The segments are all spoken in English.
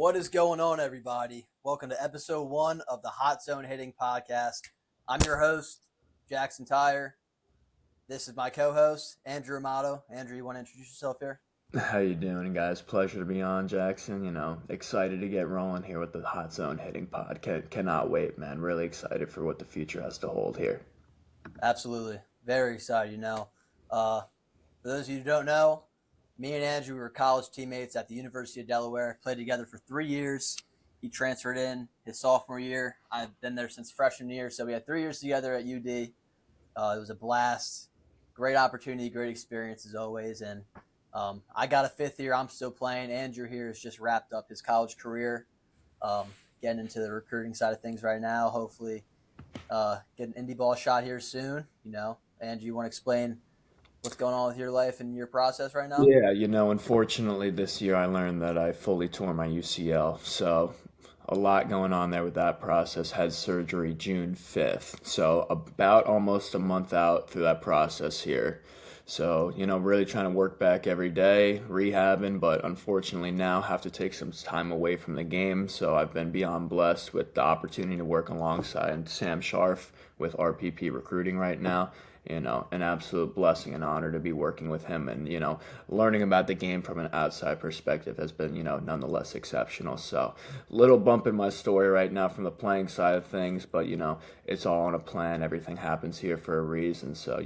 What is going on, everybody? Welcome to Ep.1 of the HotZone Hitting Podcast. I'm your host, Jackson Tyre. This is my co-host, Andrew Amato. Andrew, you want to introduce yourself here? How you doing, guys? Pleasure to be on, Jackson. Excited to get rolling here with the Hot Zone Hitting Pod. Cannot wait, man. Really excited for what the future has to hold here. Absolutely. Very excited, For those of you who don't know, me and Andrew were college teammates at the University of Delaware, played together for 3 years. He transferred in his sophomore year. I've been there since freshman year, so we had 3 years together at UD. It was a blast. Great opportunity, great experience as always. And I got a fifth year. I'm still playing. Andrew here has just wrapped up his college career, getting into the recruiting side of things right now. Hopefully get an indie ball shot here soon. Andrew, you want to explain what's going on with your life and your process right now? Yeah, unfortunately this year I learned that I fully tore my UCL. So a lot going on there with that process. Had surgery June 5th. So about almost a month out through that process here. So, really trying to work back every day, rehabbing, but unfortunately now have to take some time away from the game. So I've been beyond blessed with the opportunity to work alongside Sam Scharf with RPP recruiting right now. An absolute blessing and honor to be working with him, and learning about the game from an outside perspective has been nonetheless exceptional. So little bump in my story right now from the playing side of things, but it's all on a plan. Everything happens here for a reason. So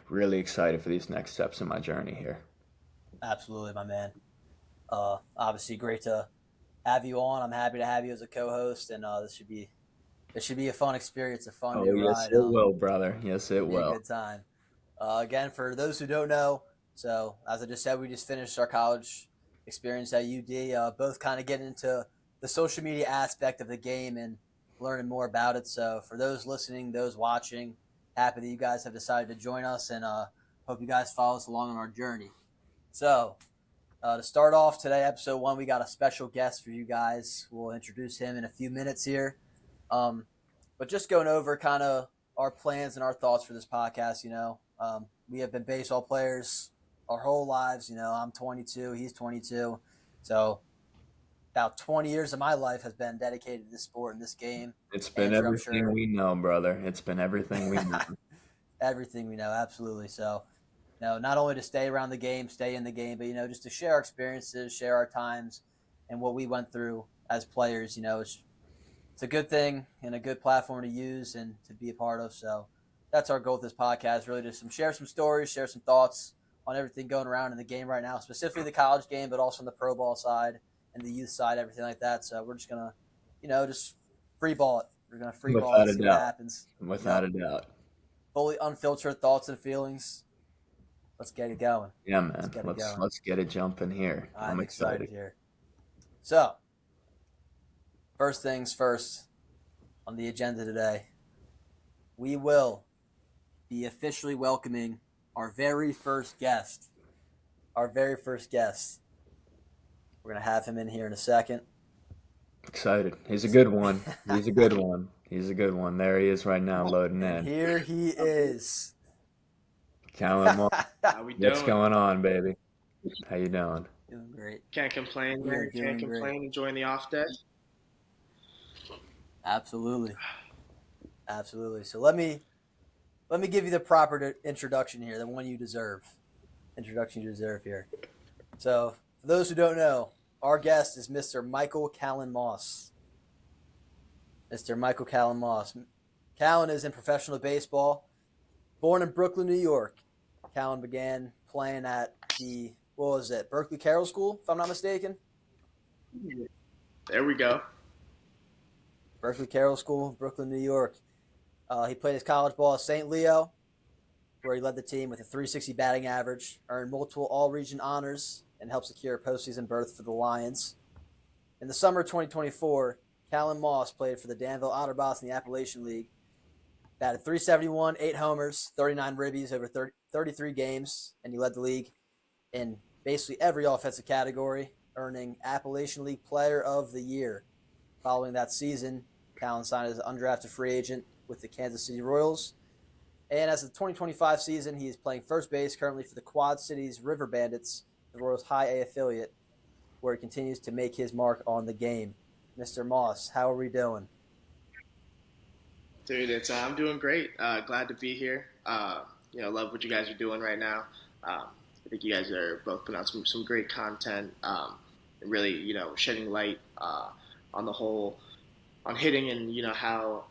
really excited for these next steps in my journey here. Absolutely, my man. Obviously great to have you on. I'm happy to have you as a co-host, and this should be a fun experience, a fun new Yes ride. it will, brother. Yes it Be a will. good time. Again, for those who don't know, so as I just said, we just finished our college experience at UD. Both kind of getting into the social media aspect of the game and learning more about it. So for those listening, those watching, happy that you guys have decided to join us, and hope you guys follow us along on our journey. So to start off today, Ep.1, we got a special guest for you guys. We'll introduce him in a few minutes here. But just going over kind of our plans and our thoughts for this podcast, we have been baseball players our whole lives. I'm 22, he's 22. So about 20 years of my life has been dedicated to this sport and this game. It's been Andrew, I'm everything sure. we know, brother. It's been everything we know. Everything we know, absolutely. So, not only to stay around the game, stay in the game, but, just to share our experiences, share our times, and what we went through as players. It's a good thing and a good platform to use and to be a part of. So that's our goal with this podcast, really just share some stories, share some thoughts on everything going around in the game right now, specifically the college game, but also on the pro ball side and the youth side, everything like that. So we're just going to, just free ball it. We're going to free ball it Without and a see what doubt. happens. Without a doubt. Fully unfiltered thoughts and feelings. Let's get it going. Yeah, man. Let's get it jumping here. I'm excited here. So, first things first on the agenda today, we will be officially welcoming our very first guest. We're going to have him in here in a second. Excited. He's a good one. He's a good one. There he is right now, loading in. Here he is. Callan, How we doing? what's going on, baby? How you doing? Doing great. Can't complain, man. Can't complain. Enjoying the off day. Absolutely. So let me give you the proper introduction here, the one you deserve. Here. So for those who don't know, our guest is Mr. Michael Callan Moss. Callan is in professional baseball. Born in Brooklyn, New York, Callan began playing at the Berkeley Carroll School, if I'm not mistaken. There we go. Berkeley Carroll School, Brooklyn, New York. He played his college ball at St. Leo, where he led the team with a .360 batting average, earned multiple all-region honors, and helped secure a postseason berth for the Lions. In the summer of 2024, Callan Moss played for the Danville Otterbots in the Appalachian League, batted .371, 8 homers, 39 ribbies over 33 games, and he led the league in basically every offensive category, earning Appalachian League Player of the Year. Following that season, Callan signed as an undrafted free agent with the Kansas City Royals. And as of the 2025 season, he is playing first base currently for the Quad Cities River Bandits, the Royals High A affiliate. where he continues to make his mark on the game. Mr. Moss, how are we doing? Dude, it's I'm doing great. Glad to be here. Love what you guys are doing right now. I think you guys are both putting out some great content, and really, shedding light on the whole on hitting and how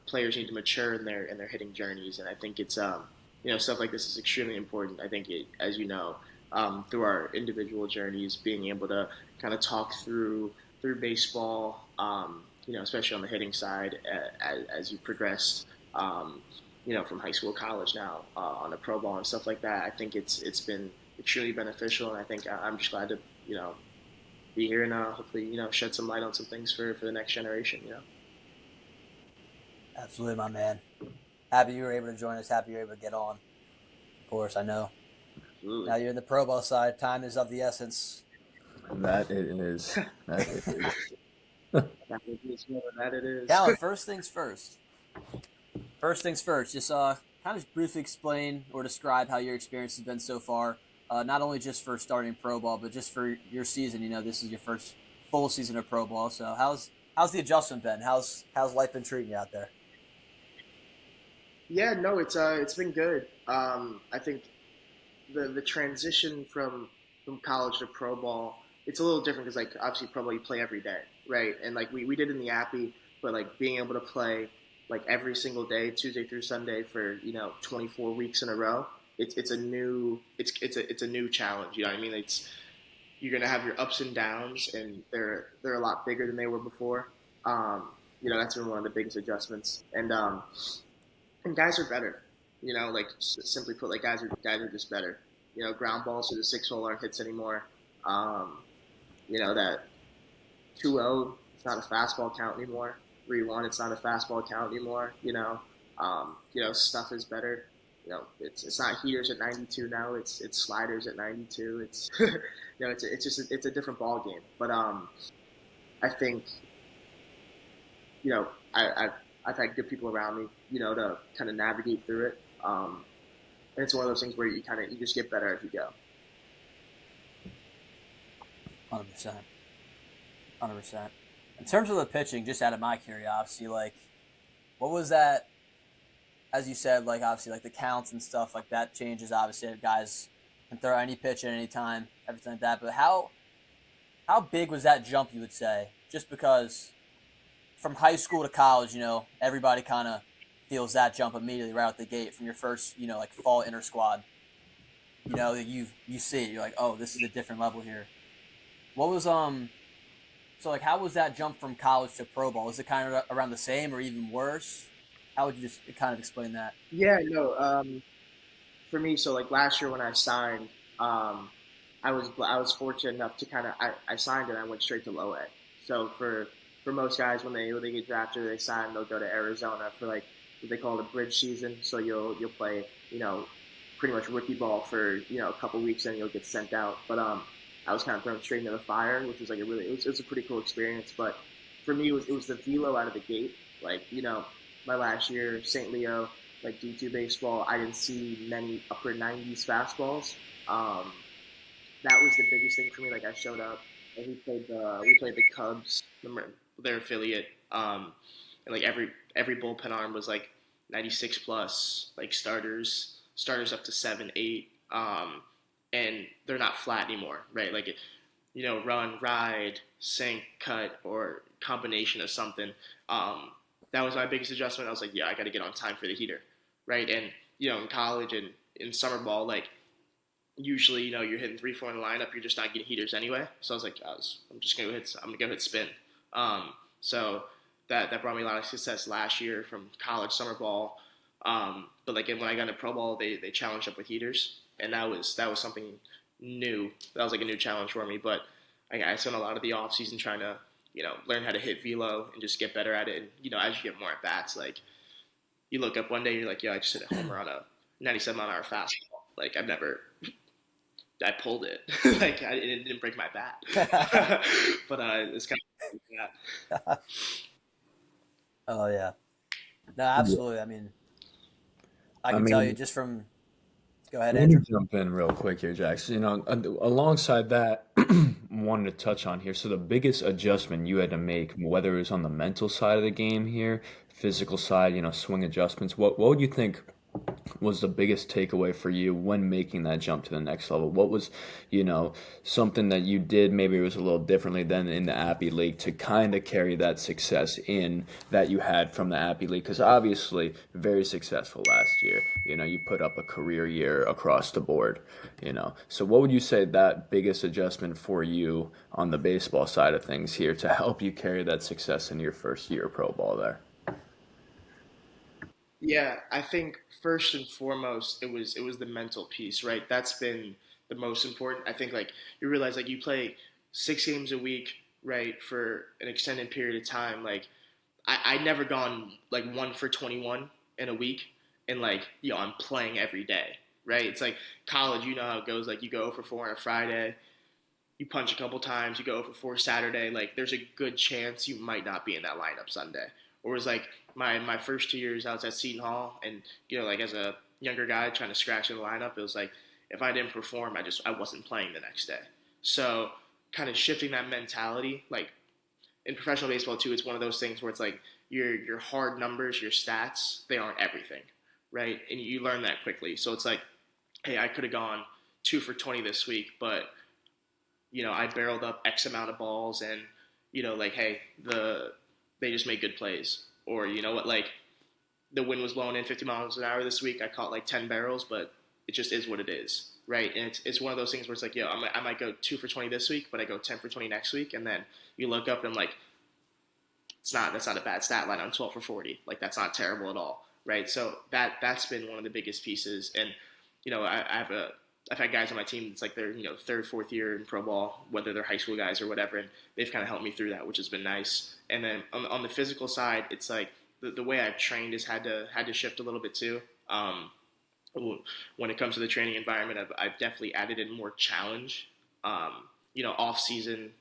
players need to mature in their hitting journeys. And I think it's stuff like this is extremely important. I think as you know, through our individual journeys, being able to kind of talk through baseball, especially on the hitting side, as you progressed, from high school, college now, on the pro ball and stuff like that. I think it's been extremely beneficial, and I think I'm just glad to be here and hopefully shed some light on some things for the next generation. Absolutely, my man. Happy you were able to join us. Happy you were able to get on. Of course, I know. Absolutely. Now you're in the pro ball side. Time is of the essence. That it is. That it is. That it is. Callan, first things first. Just kind of just briefly explain or describe how your experience has been so far. Not only just for starting pro ball, but just for your season. This is your first full season of pro ball. So how's the adjustment been? How's life been treating you out there? Yeah, no, it's been good. I think the transition from college to pro ball, it's a little different because, like, obviously pro ball you play every day, right? And like we did in the Appy, but like being able to play like every single day, Tuesday through Sunday for 24 weeks in a row, it's a new challenge. You know what I mean? You're gonna have your ups and downs, and they're a lot bigger than they were before. That's been one of the biggest adjustments, and guys are better. Simply put, like guys are just better. Ground balls to the 6-hole aren't hits anymore. That 2-0, it's not a fastball count anymore. 3-1, it's not a fastball count anymore. Stuff is better. It's not heaters at 92 now. It's sliders at 92. It's it's a different ball game. But I think I've had good people around me, to kind of navigate through it. And it's one of those things where you just get better as you go. 100%. 100%. In terms of the pitching, just out of my curiosity, like, what was that? As you said, like, obviously, like the counts and stuff like that changes. Obviously, guys can throw any pitch at any time, everything like that. But how big was that jump? You would say, just because from high school to college, everybody kind of feels that jump immediately right out the gate from your first, like fall inter squad. You see it, you're like, oh, this is a different level here. What was so like how was that jump from college to pro ball? Was it kind of around the same or even worse? How would you just kind of explain that? Yeah, no. For me, so like last year when I signed, I was fortunate enough to I signed and I went straight to low A. So for most guys when they get drafted, they sign, they'll go to Arizona for like what they call the bridge season. So you'll play pretty much rookie ball for a couple weeks, and you'll get sent out. But I was kind of thrown straight into the fire, which was like it was a pretty cool experience. But for me, it was the velo out of the gate. Like my last year, St. Leo, like D2 baseball, I didn't see many upper 90s fastballs. That was the biggest thing for me. Like I showed up, and we played the Cubs, their affiliate, and like every bullpen arm was like 96 plus, like starters up to 7, 8, and they're not flat anymore, right? Like run, ride, sink, cut, or combination of something. That was my biggest adjustment. I was like, yeah, I got to get on time for the heater, right? And in college and in summer ball, like usually you're hitting 3-4 in the lineup, you're just not getting heaters anyway. So I was like, I'm gonna go hit spin. So that brought me a lot of success last year from college summer ball. But like when I got into pro ball, they challenged up with heaters, and that was something new. That was like a new challenge for me. But I spent a lot of the off season trying to learn how to hit velo and just get better at it. And as you get more at bats, like you look up one day and you're like, yeah, I just hit a homer on a 97 mile an hour fastball. Like I pulled it. Like it didn't break my bat. But it's kind of like that. Oh yeah, no, absolutely. I mean, I can tell you just from. Go ahead, Let me Andrew. jump in real quick here, Jax. Alongside that, wanted to touch on here. So the biggest adjustment you had to make, whether it was on the mental side of the game here, physical side, swing adjustments, what would you think was the biggest takeaway for you when making that jump to the next level? What was, something that you did, maybe it was a little differently than in the Appy League, to kind of carry that success in that you had from the Appy League? Because obviously, very successful last year. You put up a career year across the board. So what would you say that biggest adjustment for you on the baseball side of things here to help you carry that success in your first year of pro ball there? Yeah, I think first and foremost it was the mental piece, right? That's been the most important. I think like you realize like you play 6 games a week, right, for an extended period of time. Like I never gone like 1 for 21 in a week, and like I'm playing every day, right? It's like college, you know how it goes. Like you go for 4 on a Friday, you punch a couple times, you go for 4 Saturday. Like there's a good chance you might not be in that lineup Sunday. Or it was like my first 2 years I was at Seton Hall, and like as a younger guy trying to scratch in the lineup, it was like if I didn't perform, I wasn't playing the next day. So kind of shifting that mentality, like in professional baseball too, it's one of those things where it's like your hard numbers, your stats, they aren't everything, right? And you learn that quickly. So it's like, hey, I could have gone 2 for 20 this week, but I barreled up X amount of balls, and like, hey, they just made good plays, or you know what, like the wind was blowing in 50 miles an hour this week. I caught like 10 barrels, but it just is what it is, right? And it's one of those things where it's like, I might go 2 for 20 this week, but I go 10 for 20 next week, and then you look up and like, that's not a bad stat line. I'm 12 for 40. Like that's not terrible at all, right? So that's been one of the biggest pieces. And I've had guys on my team that's like their third, fourth year in pro ball, whether they're high school guys or whatever, and they've kind of helped me through that, which has been nice. And then on the physical side, it's like the way I've trained has had to shift a little bit too. When it comes to the training environment, I've definitely added in more challenge. Off season,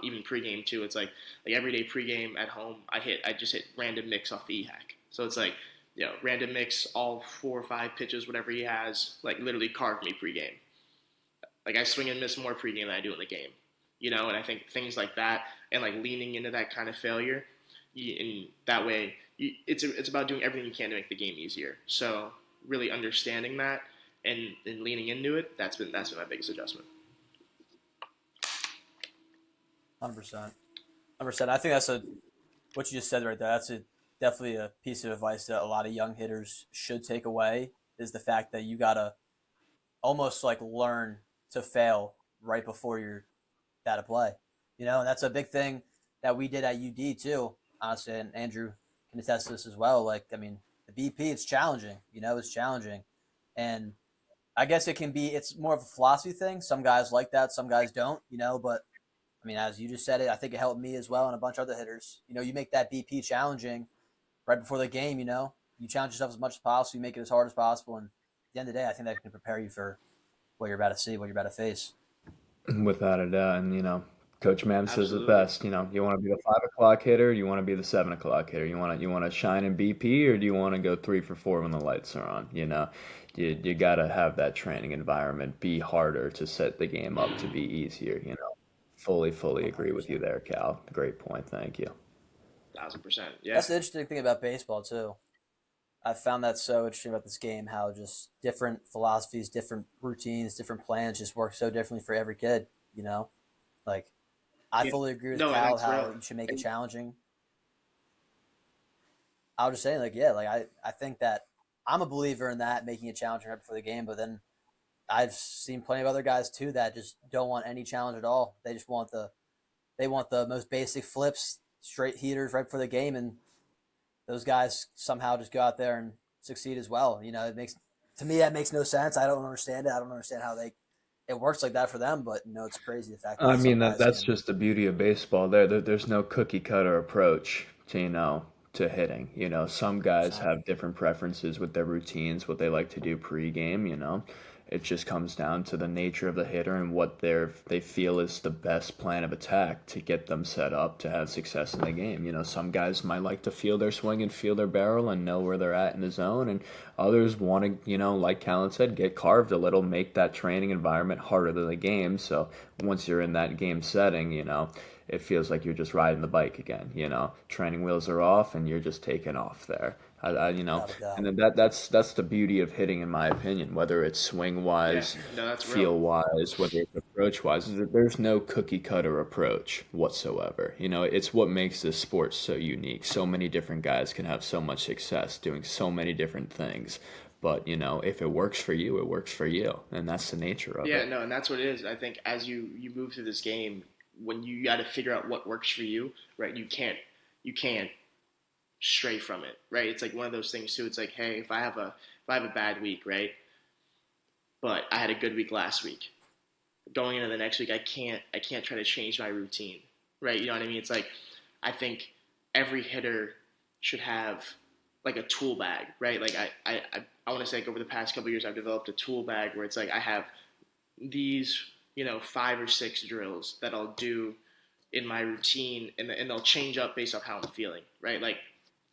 even pregame too. It's like everyday pregame at home, I just hit random mix off the EHAC. So it's like random mix, all 4 or 5 pitches, whatever he has, like literally carved me pregame. Like I swing and miss more pregame than I do in the game. And I think things like that and like leaning into that kind of failure, and that way it's about doing everything you can to make the game easier. So really understanding that and leaning into it, that's been my biggest adjustment. 100%. 100%. I think what you just said right there. That's definitely a piece of advice that a lot of young hitters should take away, is the fact that you gotta almost like learn to fail right before you're at a play. And that's a big thing that we did at UD too, honestly, and Andrew can attest to this as well. Like, I mean, the BP, it's challenging. It's challenging, and I guess it's more of a philosophy thing. Some guys like that, some guys don't. But I mean, as you just said it, I think it helped me as well and a bunch of other hitters. You make that BP challenging right before the game. You challenge yourself as much as possible. You make it as hard as possible, and at the end of the day, I think that can prepare you for what you're about to see, what you're about to face. Without a doubt. And, Coach Mam says it Absolutely. best, you want to be the 5 o'clock hitter, or you want to be the 7 o'clock hitter? You want to shine in BP, or do you want to go 3 for 4 when the lights are on? You got to have that training environment be harder to set the game up to be easier. Fully agree with you 100%. there, Cal. Great point. Thank you. 1,000%. Yeah. That's the interesting thing about baseball too. I found that so interesting about this game, how just different philosophies, different routines, different plans just work so differently for every kid. Like I Yeah. fully agree with No, and Cal that's how real. you should make it And challenging. I was just saying, like, yeah, like I think that I'm a believer in that, making it challenging right before the game. But then I've seen plenty of other guys too that just don't want any challenge at all. They want the most basic flips, straight heaters right before the game, and those guys somehow just go out there and succeed as well. To me that makes no sense. I don't understand it. I don't understand how it works like that for them. But it's crazy the fact I that some mean, guys that's can. just the beauty of baseball. There's no cookie cutter approach to to hitting. Some guys 100%. have different preferences with their routines, what they like to do pregame. it just comes down to the nature of the hitter and what they feel is the best plan of attack to get them set up to have success in the game. You know, some guys might like to feel their swing and feel their barrel and know where they're at in the zone, and others want to, you know, like Callan said, get carved a little, make that training environment harder than the game. So once you're in that game setting, you know, it feels like you're just riding the bike again. You know, training wheels are off and you're just taking off there. You know, Without a doubt. and then that's the beauty of hitting, in my opinion. Whether it's swing Yeah, wise, no, that's real. feel wise, whether it's approach wise, there's no cookie cutter approach whatsoever. You know, it's what makes this sport so unique. So many different guys can have so much success doing so many different things. But you know, if it works for you, it works for you, and that's the nature of Yeah, it. no, and that's what it is. I think as you move through this game, when you got to figure out what works for you, right? You can't stray from it, right? It's like one of those things too. It's like, hey, if I have a bad week, right? But I had a good week last week. Going into the next week, I can't try to change my routine, right? You know what I mean? It's like I think every hitter should have like a tool bag, right? Like I want to say like over the past couple of years, I've developed a tool bag where it's like I have these, 5 or 6 drills that I'll do in my routine, and they'll change up based off how I'm feeling, right? Like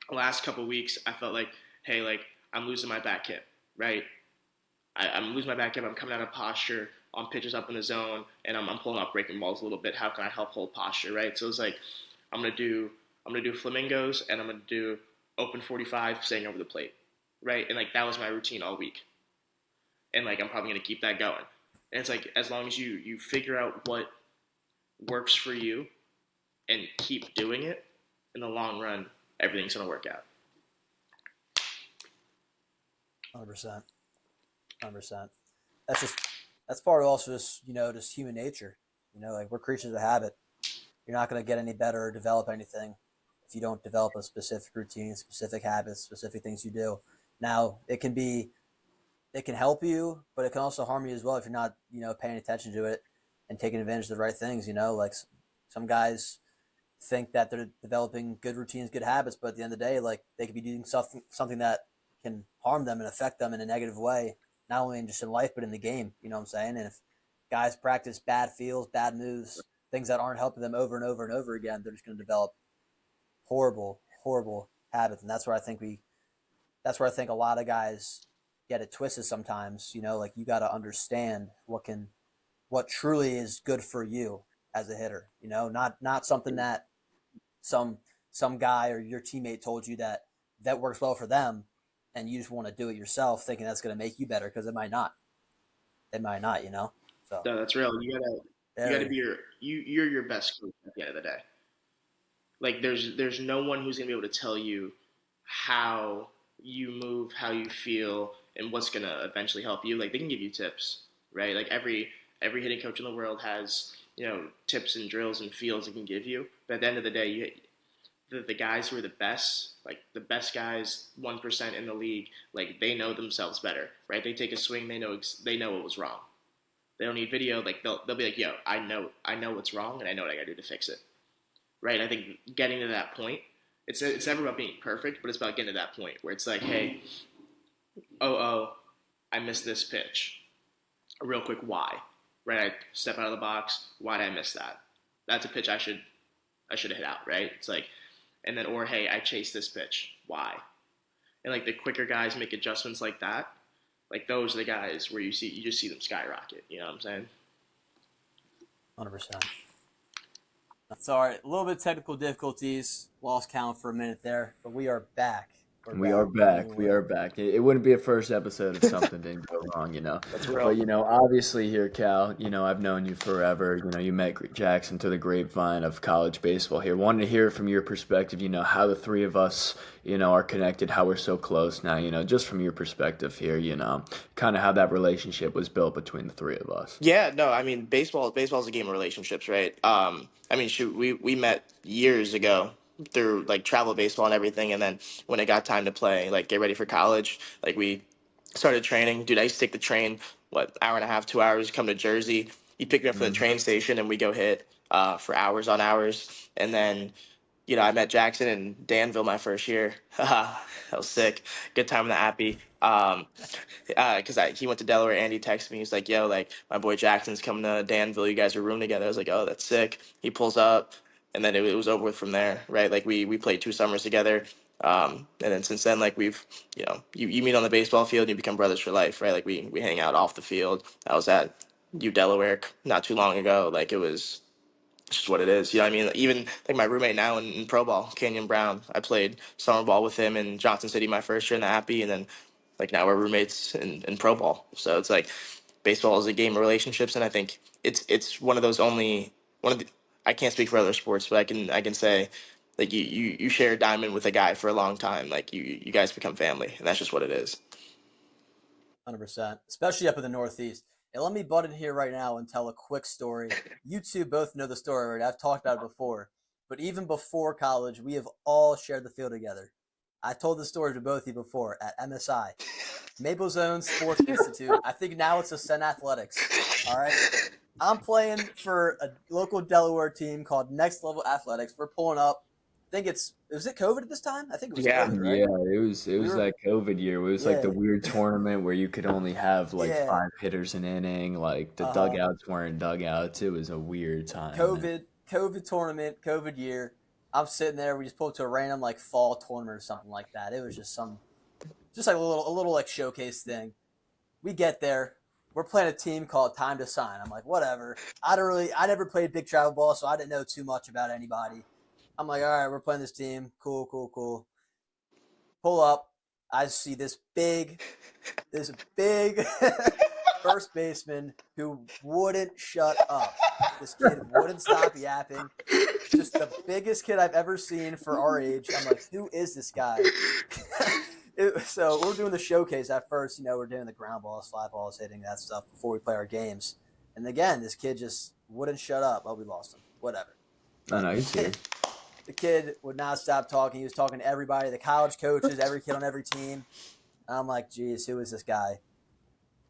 the last couple of weeks, I felt like, hey, like I'm losing my back hip, right? I'm losing my back hip. I'm coming out of posture on pitches up in the zone, and I'm pulling up breaking balls a little bit. How can I help hold posture, right? So it's like I'm gonna do flamingos, and I'm gonna do open 45, staying over the plate, right? And like that was my routine all week, and like I'm probably gonna keep that going. And it's like as long as you figure out what works for you and keep doing it, in the long run, everything's gonna work out. 100%. 100%. That's part of also just human nature. Like we're creatures of habit. You're not going to get any better or develop anything if you don't develop a specific routine, specific habits, specific things you do. Now it can help you, but it can also harm you as well if you're not paying attention to it and taking advantage of the right things. Like some guys think that they're developing good routines, good habits, but at the end of the day, like they could be doing something that can harm them and affect them in a negative way, not only in just in life but in the game. You know what I'm saying? And if guys practice bad feels, bad moves, things that aren't helping them over and over and over again, they're just going to develop horrible, horrible habits. And that's where I think a lot of guys get it twisted sometimes. Like you got to understand what truly is good for you as a hitter. Not something that some some guy or your teammate told you that works well for them, and you just want to do it yourself, thinking that's going to make you better because it might not. It might not. So No, that's real. You gotta very be you're your best coach at the end of the day. Like there's no one who's gonna be able to tell you how you move, how you feel, and what's gonna eventually help you. Like they can give you tips, right? Like every hitting coach in the world has tips and drills and feels they can give you. But at the end of the day, the guys who are the best, like the best guys, 1% in the league, like they know themselves better, right? They take a swing, they know what was wrong. They don't need video. Like they'll be like, yo, I know what's wrong, and I know what I gotta do to fix it, right? I think getting to that point, it's never about being perfect, but it's about getting to that point where it's like, hey, I missed this pitch. Real quick, why? Right? I step out of the box. Why did I miss that? That's a pitch I should have hit out, right? It's like, and then or hey, I chased this pitch. Why? And like the quicker guys make adjustments like that, like those are the guys where you just see them skyrocket. You know what I'm saying? 100%. Sorry, a little bit of technical difficulties. Lost count for a minute there, but we are back. We're We are back. We back. are back. It wouldn't be a first episode if something didn't go wrong. That's But real. obviously here, Cal, I've known you forever. You met Jackson through the grapevine of college baseball here. Wanted to hear from your perspective, how the three of us, are connected, how we're so close now, just from your perspective here, kind of how that relationship was built between the three of us. Yeah, no, I mean baseball's a game of relationships, right? I mean, shoot, we met years ago through like travel baseball and everything, and then when it got time to play, like get ready for college, like we started training. Dude, I used to take the train, hour and a half, 2 hours, come to Jersey. You pick me up from the Mm-hmm. train station, and we go hit for hours on hours, and then I met Jackson in Danville my first year. That was sick. Good time in the Appy. Because he went to Delaware. Andy texted me. He's like, "Yo, like my boy Jackson's coming to Danville. You guys are rooming together." I was like, "Oh, that's sick." He pulls up, and then it was over with from there, right? Like we played 2 summers together. And then since then, like we've, you meet on the baseball field and you become brothers for life, right? Like we hang out off the field. I was at U Delaware not too long ago. Like it was just what it is. You know what I mean? Even like my roommate now in pro ball, Kenyon Brown, I played summer ball with him in Johnson City my first year in the Appy, and then like now we're roommates in pro ball. So it's like baseball is a game of relationships, and I think it's one of those only one of the, I can't speak for other sports, but I can say like you share a diamond with a guy for a long time, like you guys become family, and that's just what it is. 100%, especially up in the Northeast. And let me butt in here right now and tell a quick story. You two both know the story already. I've talked about it before. But even before college, we have all shared the field together. I told the story to both of you before at MSI, Maple Zone Sports Institute. I think now it's Ascent Athletics. All right. I'm playing for a local Delaware team called Next Level Athletics. We're pulling up. I think was it COVID at this time? I think it was Yeah, COVID, right? Yeah, it was We were that COVID year. It was like the yeah, weird tournament where you could only have like yeah. 5 hitters an inning. Like the Uh-huh. dugouts weren't dugouts. It was a weird time, man. COVID tournament, COVID year. I'm sitting there. We just pulled to a random like fall tournament or something like that. It was just like a little like showcase thing. We get there. We're playing a team called Time to Sign. I'm like, whatever. I never played big travel ball, so I didn't know too much about anybody. I'm like, all right, we're playing this team. Cool, cool, cool. Pull up. I see this big first baseman who wouldn't shut up. This kid wouldn't stop yapping. Just the biggest kid I've ever seen for our age. I'm like, who is this guy? So we're doing the showcase at first. We're doing the ground balls, fly balls, hitting that stuff before we play our games. And again, this kid just wouldn't shut up. Oh, we lost him. Whatever. I But know, the you see. kid, the kid would not stop talking. He was talking to everybody, the college coaches, every kid on every team. And I'm like, geez, who is this guy?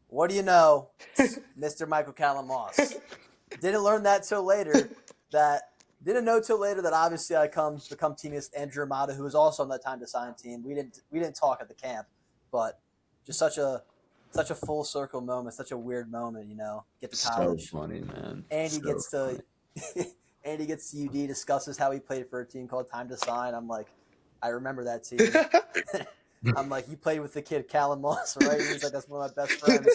What do you know? It's Mr. Michael Callan Moss. Didn't learn that till later. That didn't know till later that obviously I become teammates with Andrew Amata, who was also on that Time to Sign team. We didn't talk at the camp, but just such a full circle moment, such a weird moment. Get to So college. funny, man. Andy So gets to funny. Andy gets to UD, discusses how he played for a team called Time to Sign. I'm like, I remember that team. I'm like, you played with the kid Callan Moss, right? He's like, that's one of my best friends.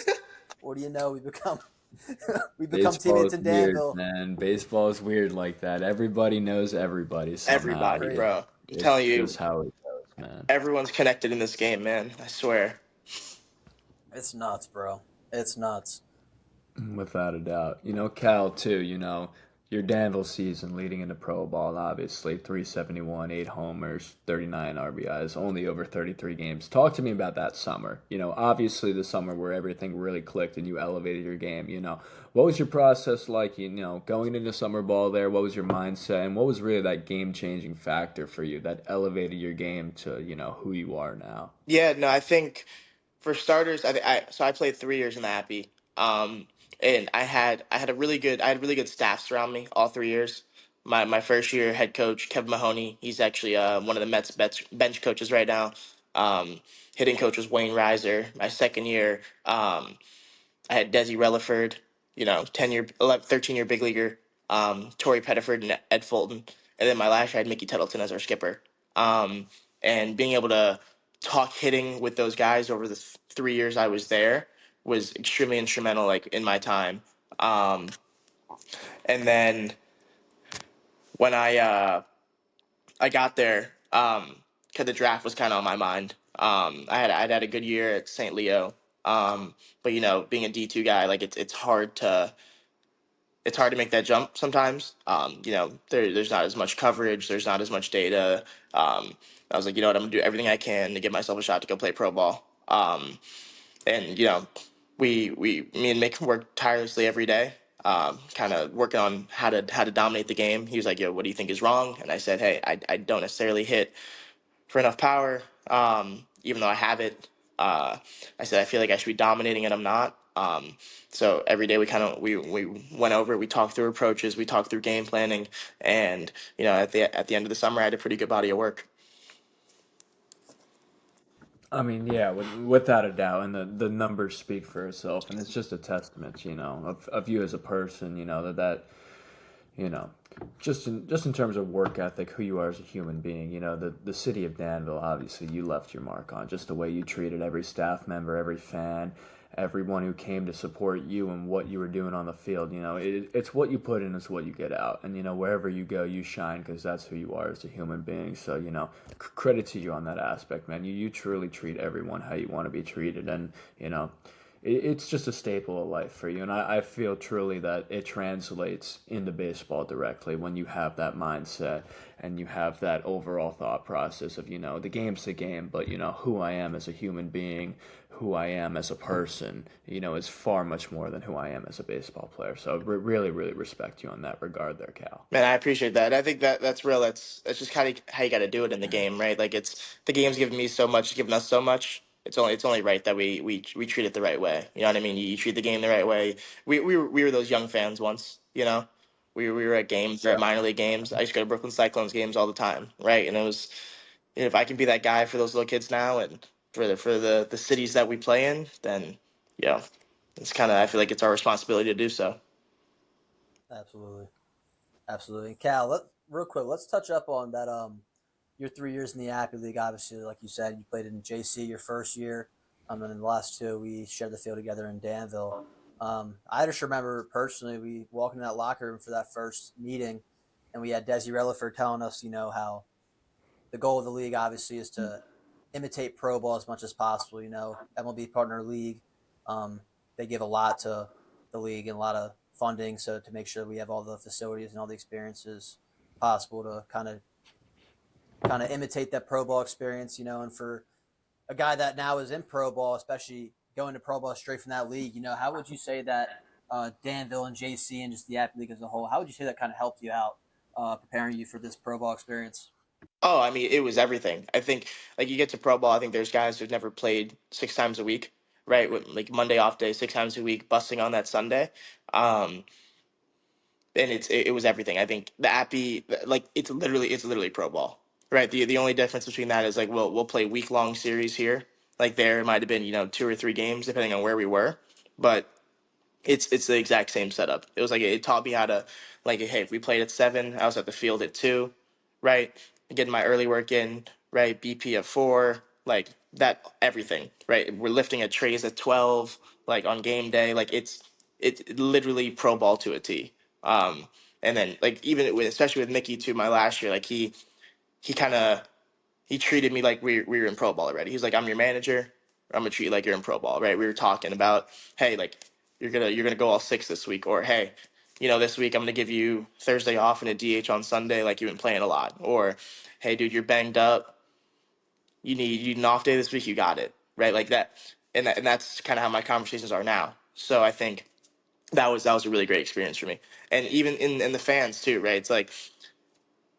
What do you know? We become Baseball teammates is in weird, Danville. man. Baseball is weird like that. Everybody knows everybody somehow. everybody, Great. bro. I'm It's telling you, just how it goes, man. everyone's connected in this game, man. I swear. It's nuts, bro. It's nuts. Without a doubt. Cal, too, your Danville season leading into pro ball, obviously, 371, 8 homers, 39 RBIs, only over 33 games. Talk to me about that summer. Obviously the summer where everything really clicked and you elevated your game. What was your process like, going into summer ball there? What was your mindset? And what was really that game-changing factor for you that elevated your game to, who you are now? Yeah, no, I think for starters, I played 3 years in the Appy, and I had really good staffs around me all 3 years. My first year head coach Kevin Mahoney, he's actually one of the Mets bench coaches right now. Um, Hitting coach was Wayne Reiser. My second year, I had Desi Relaford, 10-year, 11, 13-year big leaguer, Torrey Pettiford and Ed Fulton, and then my last year I had Mickey Tettleton as our skipper. Um, and being able to talk hitting with those guys over the 3 years I was there was extremely instrumental, like in my time. Um, and then when I got there, cause the draft was kind of on my mind. I'd had a good year at St. Leo, but being a D2 guy, like it's hard to make that jump sometimes. There's not as much coverage, there's not as much data. I was like, you know what, I'm gonna do everything I can to give myself a shot to go play pro ball. And me and Mick worked tirelessly every day, kind of working on how to dominate the game. He was like, yo, what do you think is wrong? And I said, hey, I don't necessarily hit for enough power, even though I have it. I said I feel like I should be dominating, and I'm not. So every day we went over, we talked through approaches, we talked through game planning, and at the end of the summer, I had a pretty good body of work. I mean, yeah, without a doubt, and the numbers speak for itself, and it's just a testament, of you as a person, you know, just in terms of work ethic, who you are as a human being. The city of Danville, obviously, you left your mark on just the way you treated every staff member, every fan, everyone who came to support you and what you were doing on the field. It's what you put in, it's what you get out, and wherever you go, you shine because that's who you are as a human being. So credit to you on that aspect, man. You truly treat everyone how you want to be treated, and it's just a staple of life for you. And I feel truly that it translates into baseball directly when you have that mindset and you have that overall thought process of, the game's the game, but, who I am as a human being, who I am as a person, is far much more than who I am as a baseball player. So really, really respect you on that regard there, Cal. Man, I appreciate that. I think that's real. That's just kind of how you got to do it in the game, right? Like it's the game's given me so much, given us so much. It's only right that we treat it the right way. You know what I mean? You treat the game the right way. We were those young fans once. We were at games, at minor league games. I used to go to Brooklyn Cyclones games all the time, right? And it was, if I can be that guy for those little kids now, and for the cities that we play in, then yeah, it's kind of, I feel like it's our responsibility to do so. Absolutely. Absolutely. Cal, real quick, let's touch up on that. Your 3 years in the Appy League, obviously, like you said, you played in JC your first year, and then the last two we shared the field together in Danville. I just remember personally, we walked in that locker room for that first meeting, and we had Desi Relaford telling us, how the goal of the league obviously is to imitate pro ball as much as possible. MLB partner league, they give a lot to the league and a lot of funding, so to make sure we have all the facilities and all the experiences possible to kind of imitate that pro ball experience. And for a guy that now is in pro ball, especially going to pro ball straight from that league, how would you say that Danville and JC and just the Appy League as a whole, how would you say that kind of helped you out, preparing you for this pro ball experience? Oh, I mean, it was everything. I think, like, you get to pro ball, I think there's guys who've never played 6 times a week, right? With like Monday off day, 6 times a week, busting on that Sunday. Um, and it was everything. I think the Appy, like, it's literally pro ball, right? The only difference between that is like we'll play week-long series here. Like there it might have been, 2 or 3 games depending on where we were, but it's the exact same setup. It was like it taught me how to, like, hey, if we played at 7, I was at the field at 2, right? Getting my early work in, right? BP at 4, like that, everything, right? We're lifting at trays at 12, like on game day, like it's literally pro ball to a T. Um, and then like even with, especially with Mickey too, my last year, like he kind of he treated me like we were in pro ball already. He's like, I'm your manager. I'm gonna treat you like you're in pro ball, right? We were talking about, hey, like you're gonna go all 6 this week, or hey, this week I'm gonna give you Thursday off and a DH on Sunday, like you've been playing a lot, or hey, dude, you're banged up. You need an off day this week. You got it, right? Like that, and that's kind of how my conversations are now. So I think that was a really great experience for me, and even in the fans too, right? It's like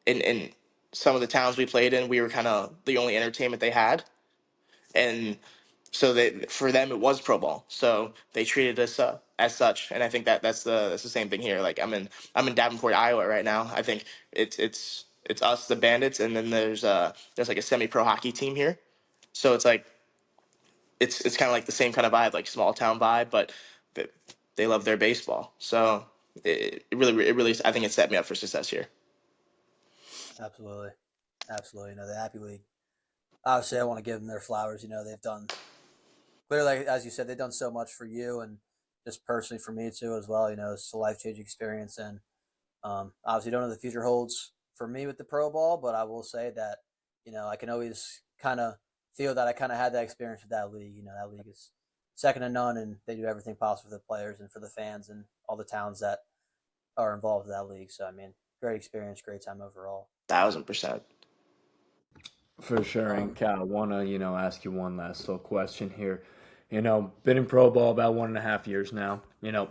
in some of the towns we played in, we were kind of the only entertainment they had, and so for them it was pro ball, so they treated us as such. And I think that's the same thing here. Like I'm in Davenport, Iowa right now. I think it's us, the Bandits, and then there's like a semi-pro hockey team here. So it's like it's kind of like the same kind of vibe, like small town vibe, but they, they love their baseball. So it really I think it set me up for success here. Absolutely. Absolutely. The Appy League, obviously, I want to give them their flowers. They've done, clearly, as you said, they've done so much for you and just personally for me too as well. It's a life changing experience, and obviously don't know what the future holds for me with the pro ball, but I will say that I can always kind of feel that I kind of had that experience with that league. That league is second to none, and they do everything possible for the players and for the fans and all the towns that are involved in that league. So I mean, great experience, great time overall. 1,000%. For sure. And Um, Cal, I want to, ask you one last little question here. Been in pro ball about 1.5 years now.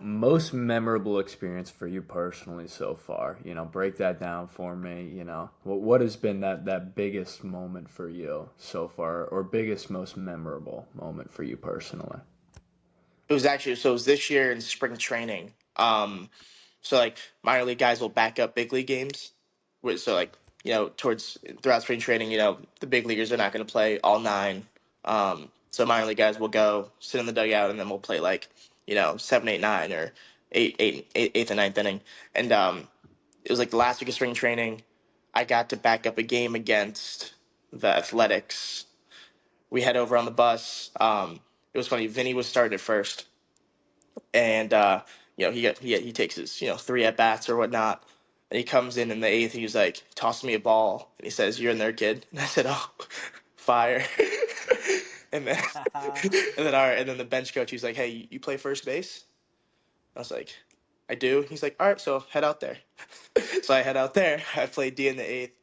Most memorable experience for you personally so far. Break that down for me. What has been that biggest moment for you so far, or biggest, most memorable moment for you personally? it was this year in spring training. So like minor league guys will back up big league games. So like towards throughout spring training, the big leaguers are not going to play all nine. So minor league guys will go sit in the dugout and then we'll play like 7, 8, 9 or eighth and ninth inning. And it was like the last week of spring training. I got to back up a game against the Athletics. We head over on the bus. It was funny. Vinny was started at first, and he takes his 3 at bats or whatnot, and he comes in the eighth. He's like, toss me a ball, and he says, "You're in there, kid." And I said, "Oh, fire." and then and then the bench coach, he's like, "Hey, you play first base?" I was like, "I do." He's like, "All right, so head out there." So I head out there. I play D in the eighth,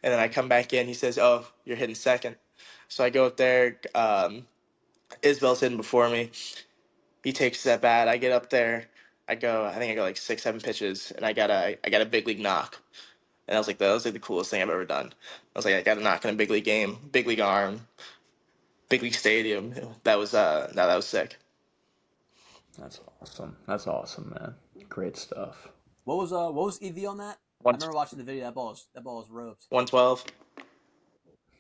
and then I come back in. He says, "Oh, you're hitting second." So I go up there. Isbell's hitting before me. He takes that bat. I get up there. I go like 6, 7 pitches, and I got a big league knock. And I was like, that was like the coolest thing I've ever done. I was like, I got a knock in a big league game, big league arm, big league stadium. That was that was sick. That's awesome. That's awesome, man. Great stuff. What was EV on that? I remember watching the video. That ball was roped. 112.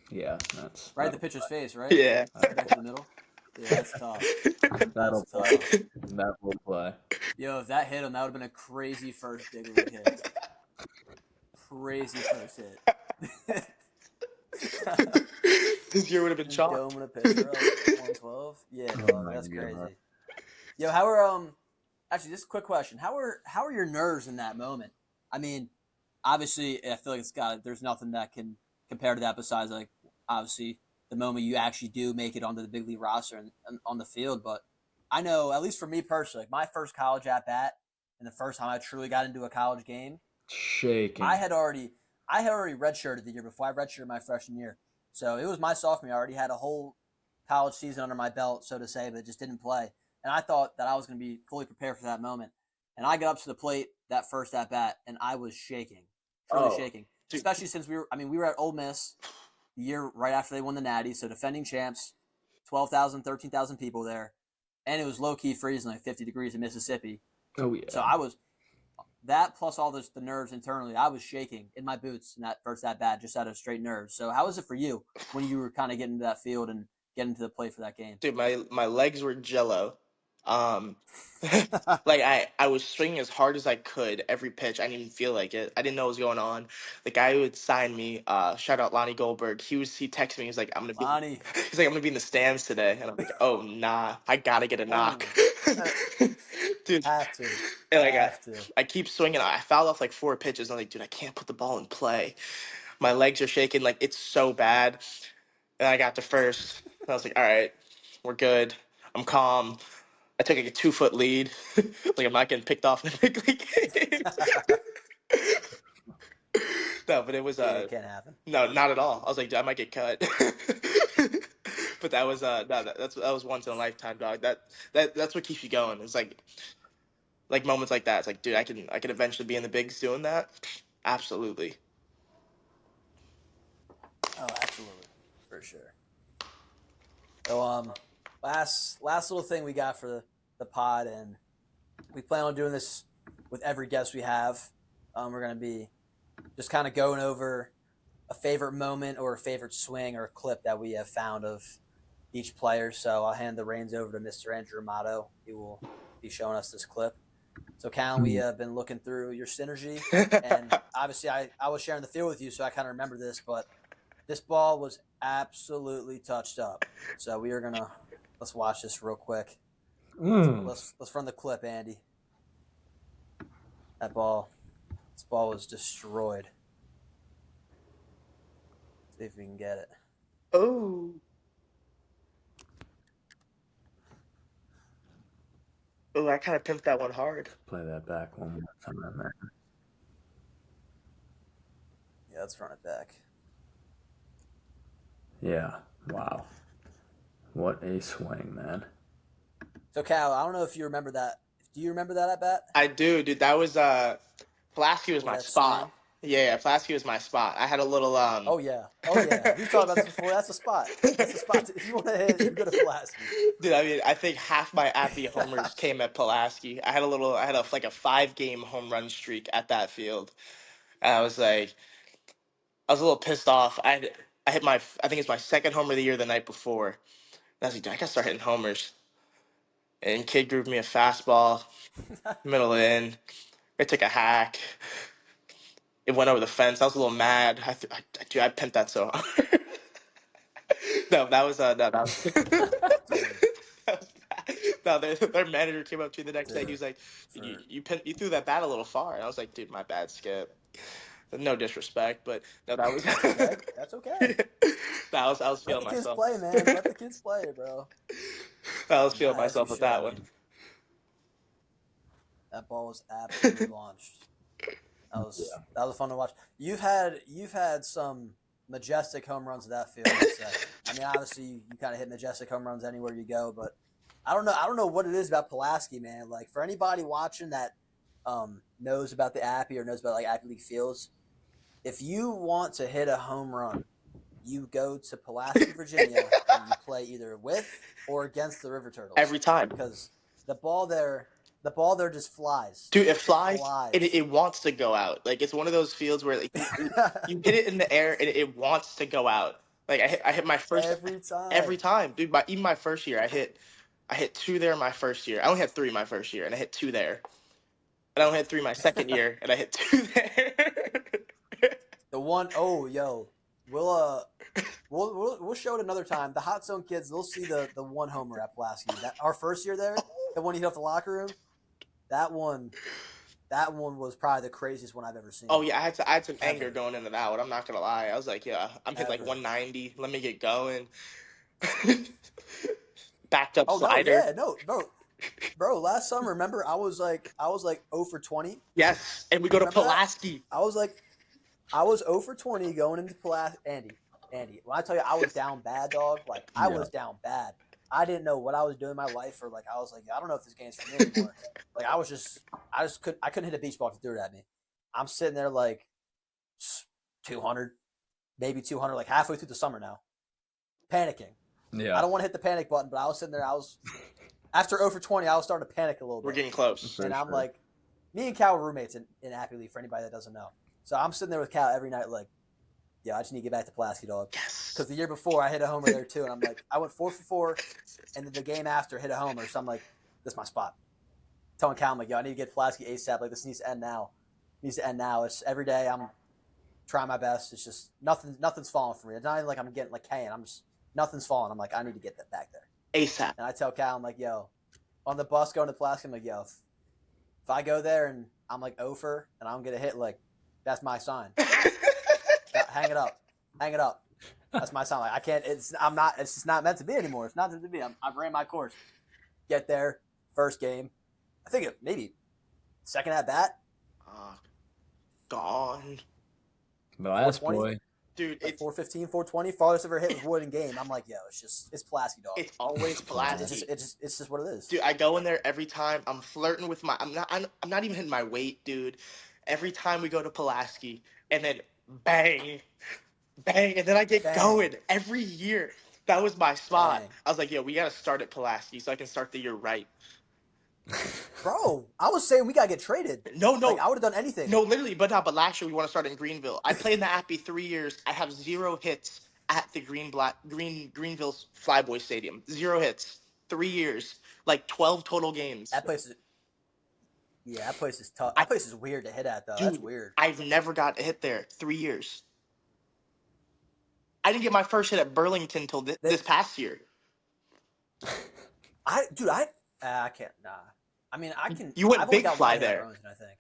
Yeah, that's right at the pitcher's face, right? Yeah. Right in the middle. Yeah, that's tough. That'll play. That will play. Yo, if that hit him, that would have been a crazy first big league hit. Crazy first hit. This year would have been chalk. Doming a pitcher up 112. Yeah, dog, that's crazy. Yo, how are actually just a quick question. How are your nerves in that moment? I mean, obviously I feel like there's nothing that can compare to that besides like obviously the moment you actually do make it onto the big league roster and on the field. But I know, at least for me personally, like my first college at bat and the first time I truly got into a college game, shaking. I had already redshirted the year before. I redshirted my freshman year, so it was my sophomore year. I already had a whole college season under my belt, so to say, but just didn't play. And I thought that I was going to be fully prepared for that moment. And I got up to the plate that first at bat, and I was shaking, truly shaking. Especially since we were at Ole Miss the year right after they won the Natty, so defending champs, 12,000, 13,000 people there, and it was low key freezing, like 50 degrees in Mississippi. Oh yeah. So I was that plus all the nerves internally. I was shaking in my boots in that first at bat just out of straight nerves. So how was it for you when you were kind of getting into that field and getting to the plate for that game? Dude, my legs were jello. Like I was swinging as hard as I could every pitch. I didn't even feel like it. I didn't know what was going on. The guy who had signed me, shout out Lonnie Goldberg. He texted me. He's like, I'm gonna be in the stands today, and I'm like, oh nah, I gotta get a knock. Dude, have to. And like I keep swinging. I fouled off like 4 pitches. And I'm like, dude, I can't put the ball in play. My legs are shaking. Like it's so bad. And I got to first. And I was like, all right, we're good. I'm calm. I took like a 2-foot lead. Like I'm not getting picked off in a big league game. No, but it was it can't happen. No, not at all. I was like, dude, I might get cut. But that was that was once in a lifetime, dog. That's what keeps you going. It's like moments like that. It's like, dude, I can eventually be in the bigs doing that. Absolutely. Oh, absolutely, for sure. So last little thing we got for the pod, and we plan on doing this with every guest we have. We're gonna be just kind of going over a favorite moment or a favorite swing or a clip that we have found of each player. So I'll hand the reins over to Mr. Andrew Amato. He will be showing us this clip. So Callan, we have been looking through your synergy, and obviously I was sharing the field with you, so I kind of remember this, but this ball was absolutely touched up. So we are gonna let's watch this real quick. Let's run the clip, Andy. This ball was destroyed. See if we can get it. Oh, I kind of pimped that one hard. Play that back one more time, man. Yeah, let's run it back. Yeah. Wow. What a swing, man. So Cal, I don't know if you remember that. Do you remember that at bat? I do, dude. That was Pulaski was my spot. Yeah, Pulaski was my spot. I had a little Oh yeah, oh yeah. We've talked about this before. That's the spot. That's the spot. If you want to hit, you go to Pulaski. Dude, I mean, I think half my Appy homers came at Pulaski. I had like a 5 game home run streak at that field. And I was a little pissed off. I hit I think it's my second homer of the year the night before. And I was like, dude, I gotta start hitting homers. And kid grooved me a fastball, middle in. I took a hack. It went over the fence. I was a little mad. Dude, I pimped that so hard. No, that was no, that was, Dude, that was bad. No, their manager came up to me the next day. He dude. was like, For you threw that bat a little far." And I was like, "Dude, my bad, Skip. No disrespect, but no, that was that's okay. That's okay. I was Let feeling the kids myself. play, man. Let the kids play, bro. I was feeling Nah, as you myself with should. that I one. mean, that ball was absolutely launched. That was fun to watch. You've had some majestic home runs at that field. I'd say. I mean, obviously you kind of hit majestic home runs anywhere you go, but I don't know. I don't know what it is about Pulaski, man. Like for anybody watching that knows about the Appy or knows about like Appy League fields, if you want to hit a home run, you go to Pulaski, Virginia, and you play either with or against the River Turtles Every time. because the ball there, the ball there just flies. Dude, it flies Flies. and it wants to go out. Like it's one of those fields where like you hit it in the air and it wants to go out. Like I hit my first Every time. dude. Even my first year, I hit 2 there my first year. I only had 3 my first year, and I hit 2 there. And I only had 3 my second year, and I hit 2 there. The one oh yo, we'll show it another time. The HotZone kids, they'll see the one homer at Pulaski. That our first year there, the one he hit off the locker room. That one was probably the craziest one I've ever seen. Oh yeah, I had some Ever. anger going into that one. I'm not gonna lie. I was like, yeah, I'm hitting like Ever. 190. Let me get going. Backed up Oh no, slider. yeah, no, bro. Last summer, remember I was like 0 for 20. Yes, and we go to Remember that? Pulaski. I was 0 for 20 going into Pulaski. Andy, when I tell you I was down bad, dog, like I was down bad. I didn't know what I was doing in my life, or like I was like, I don't know if this game's for me anymore. Like I couldn't hit a beach ball if you threw it at me. I'm sitting there like 200, maybe 200, like halfway through the summer now, panicking. Yeah. I don't want to hit the panic button, but I was sitting there. After 0 for 20, I was starting to panic a little bit. We're getting close. And I'm like, me and Cal were roommates in Appy League, for anybody that doesn't know. So I'm sitting there with Cal every night, like, yeah, I just need to get back to Pulaski, dog. Yes. Because the year before, I hit a homer there too, and I'm like, I went 4 for 4, and then the game after hit a homer. So I'm like, this is my spot. Telling Cal, I'm like, yo, I need to get Pulaski ASAP. Like, this needs to end now. It needs to end now. It's every day I'm trying my best. It's just nothing's falling for me. It's not even like I'm getting like Kane. Nothing's falling. I'm like, I need to get that back there. ASAP. And I tell Cal, I'm like, yo, on the bus going to Pulaski, I'm like, yo, if I go there and I'm like over and I don't get a hit, like, that's my sign. Hang it up. Hang it up. That's my sign. Like, I can't. It's just not meant to be anymore. It's not meant to be. I've ran my course. Get there, first game. I think maybe second at bat. Gone. The last 420? boy. Dude, Like it's 415, 420. Farthest ever hit was Wood in game. I'm like, yo, it's Pulaski, dog. it's always Pulaski. It's just what it is. Dude, I go in there every time. I'm flirting with I'm not even hitting my weight, dude. Every time we go to Pulaski, and then bang, bang, and then I get Bang. going every year. That was my spot. Bang. I was like, yo, we gotta start at Pulaski so I can start the year right. Bro, I was saying we gotta get traded. No, Like, I would have done anything. no, literally, but last year we want to start in Greenville. I played in the Appy 3 years. I have 0 hits at the Greenville Flyboy Stadium. 0 hits, 3 years, like 12 total games. That place is tough. That place is weird to hit at, though. Dude, That's weird. I've never got a hit there. 3 years. I didn't get my first hit at Burlington till this past year. I can't. Nah. I mean, I can. You went I've only big got fly one hit at there. Burlington, I think.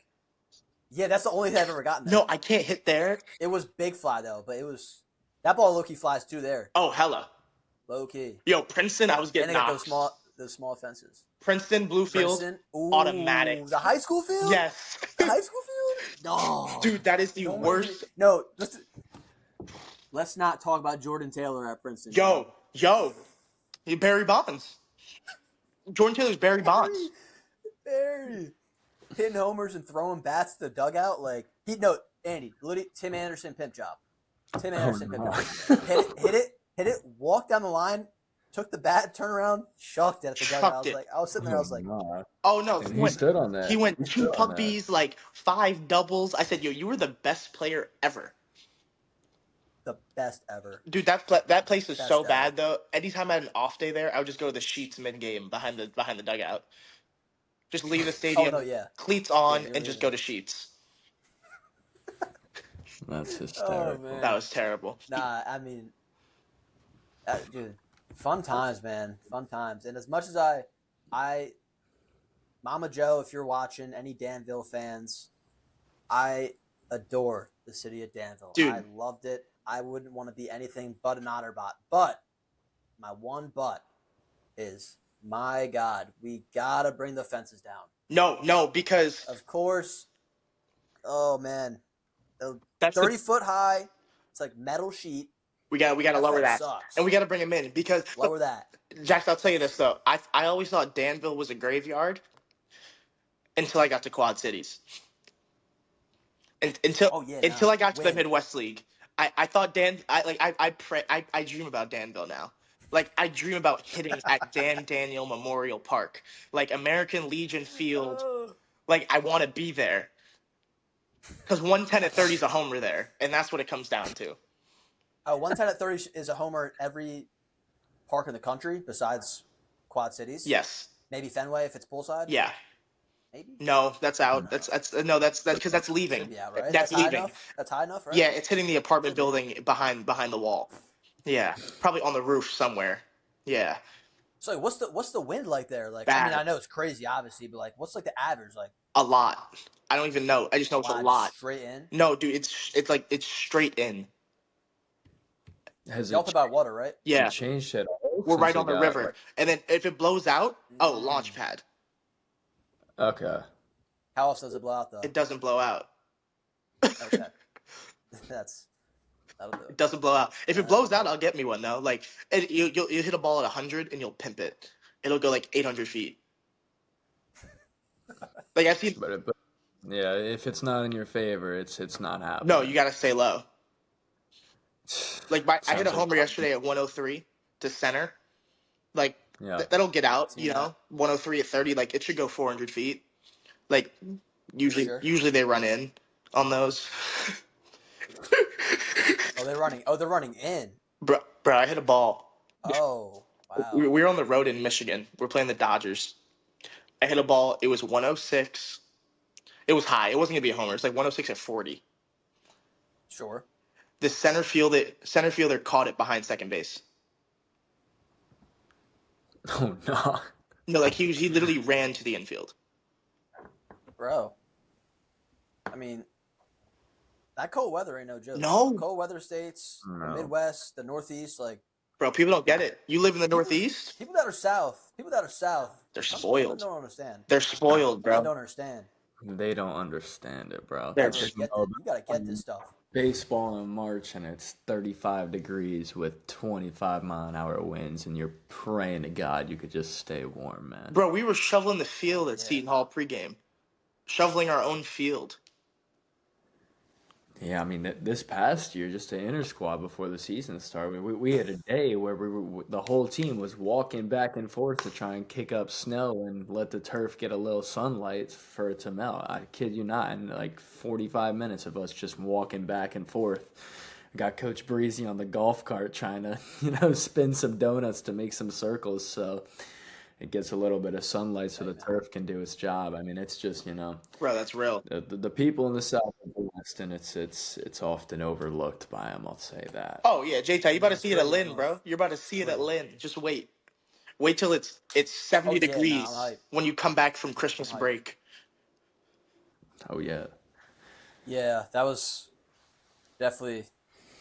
Yeah, that's the only hit I've ever gotten there. No, I can't hit there. It was big fly though, but it was that ball low key flies too there. Oh, hella. Low key. Yo, Princeton, I was And getting they got knocked. those small fences. Princeton, Bluefield, Princeton, ooh, automatic. The high school field? Yes. The high school field? No. Dude, that is the No, worst. No, let's not talk about Jordan Taylor at Princeton. Yo, Barry Bonds. Jordan Taylor's Barry Bonds. Barry. Hitting homers and throwing bats to the dugout. Like, Andy, literally, Tim Anderson pimp job. Tim Oh, Anderson pimp no. job. Hit it, walked down the line, took the bat, turned around, chucked it at the dugout. Chucked it. I was sitting there, I was like, No. Oh no, And he stood on that. he went He two stood on that. puppies, like 5 doubles. I said, yo, you were the best player ever. the best ever. Dude, that place is Best so ever. bad though. Anytime I had an off day there, I would just go to the sheets mid game behind the dugout. Just leave the stadium, Oh, no, yeah. cleats on, Yeah, and just go to sheets. That's Oh, hysterical. man. That was terrible. Nah, I mean, dude, fun times, man. Fun times. And as much as I, Mama Joe, if you're watching, any Danville fans, I adore the city of Danville. Dude. I loved it. I wouldn't want to be anything but an Otterbot. But my one but is, my God, we gotta bring the fences down. No, because Of course. Oh man, that's 30-foot high. It's like metal sheet. we got to That lower fence that, sucks. and we got to bring him in because Lower that. Jax, I'll tell you this though. I always thought Danville was a graveyard until I got to Quad Cities. Until I got to the Midwest League, I thought I dream about Danville now. Like I dream about hitting at Dan Daniel Memorial Park, like American Legion Field. Like I want to be there because 110 at 30 is a homer there, and that's what it comes down to. Oh, 110 at 30 is a homer at every park in the country besides Quad Cities. Yes. Maybe Fenway if it's poolside. Yeah. Maybe. No, that's out. That's because that's leaving. Should be out, right? That's leaving. High enough? That's high enough, right? Yeah, it's hitting the apartment building behind the wall. Yeah, probably on the roof somewhere. Yeah. So what's the wind like there? Like Bad. I mean, I know it's crazy, obviously, but like, what's like the average? Like A lot. I don't even know. I just know it's a lot. Straight in. No, dude, it's straight in. Has Y'all it talk about water, right? Yeah. changed at all? We're since right we on the got, river, like- and then if it blows out, launch pad. Okay. How else does it blow out though? It doesn't blow out. Okay. That'll do It it. doesn't blow out. If it blows out, I'll get me one though. Like you'll hit a ball at 100 and you'll pimp it. It'll go like 800 feet. Like I've seen. But yeah, if it's not in your favor, it's not happening. No, you gotta stay low. Like I hit a Sounds homer like- yesterday at 103 to center. Like Yeah. that'll get out. Seen You know, 103 at 30. Like it should go 400 feet. Like usually Sure. they run in on those. Oh, they're running in. Bro, I hit a ball. Oh, wow. We were on the road in Michigan. We're playing the Dodgers. I hit a ball. It was 106. It was high. It wasn't gonna be a homer. It's like 106 at 40. Sure. The center fielder caught it behind second base. Oh no. No, like he literally ran to the infield. Bro. I mean, that cold weather ain't no joke. No. Cold weather states, the No. Midwest, the Northeast, like Bro, people don't get it. You live in the Northeast? people that are south, They're some spoiled. don't understand. They're spoiled, They bro. don't understand. They don't understand it, bro. They're You gotta get this stuff. Baseball in March and it's 35 degrees with 25-mile-an-hour winds, and you're praying to God you could just stay warm, man. Bro, we were shoveling the field at Yeah. Seton Hall pregame. Shoveling our own field. Yeah, I mean, this past year, just the inter squad before the season started, we had a day where the whole team was walking back and forth to try and kick up snow and let the turf get a little sunlight for it to melt. I kid you not, in like 45 minutes of us just walking back and forth. Got Coach Breezy on the golf cart trying to, spin some donuts to make some circles so it gets a little bit of sunlight so the turf can do its job. I mean, it's just, Bro, that's real. the people in the South are blessed, and it's often overlooked by them. I'll say that. Oh yeah, J-Ty, you about to That's see it at crazy. Lynn, bro. You're about to see it at Lynn. Just wait. Wait till it's 70 Oh, yeah, degrees nah, I'm hyped. when you come back from Christmas I'm hyped. break. Oh yeah. Yeah, that was definitely